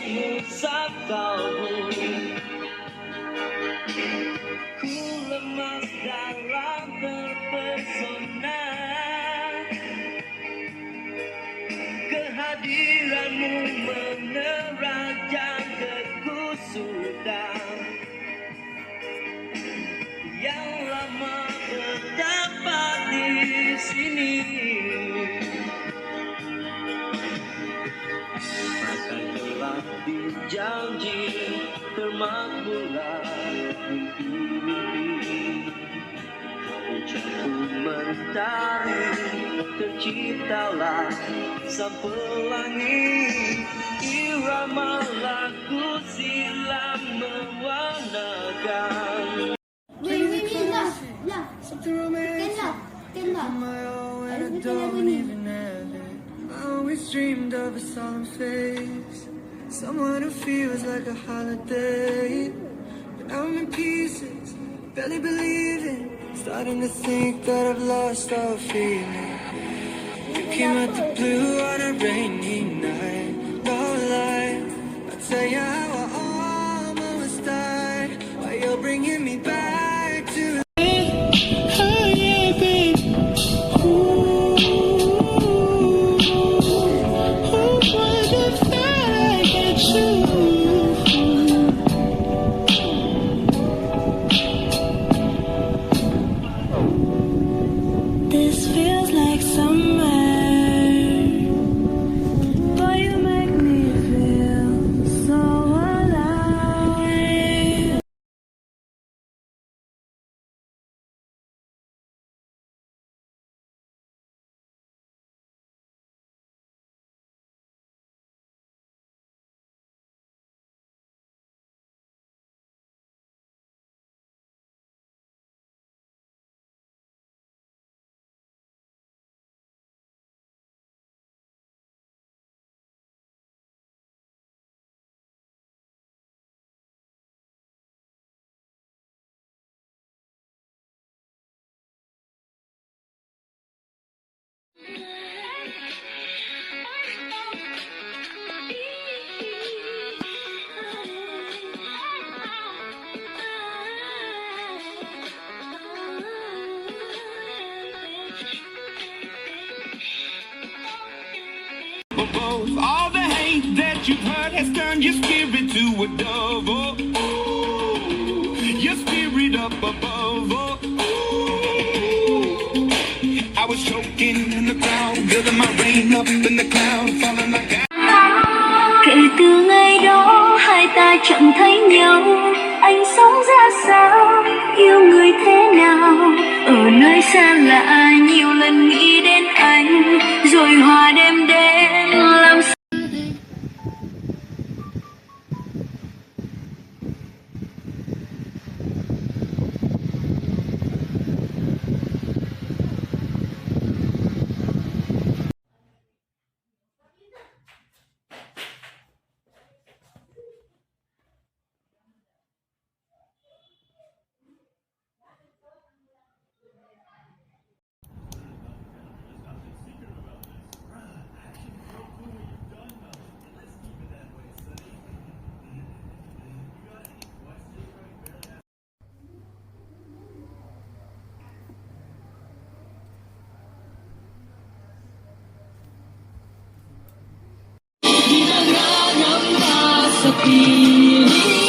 mengusap kalbu. Ku lemas dalam terpesona, kehadiranmu menerajang kekusutan yang lama berdapat di sini. Maka telah dijanji termakmurlah mimpi-mimpi. Ucapku mentari, terciptalah sang pelangi. Irama lagu silam mewarnakan. I always dreamed of a solemn face, someone who feels like a holiday. But I'm in pieces, barely believing, starting to think that I've lost all feeling. You came out the blue on a rainy night, no lie, I'll tell you how I almost died, while you're bringing me back to all the hate that you've heard has turned your spirit to a dove. Oh, oh, your spirit up above. Oh, oh. I was choking in the crowd, building my rain up in the cloud, falling like that. Kể từ ngày đó hai ta chẳng thấy nhau, anh sống ra sao, yêu người thế nào, ở nơi xa lạ nhiều lần nghĩ đến anh, rồi hòa đêm đến làm sao. Sepi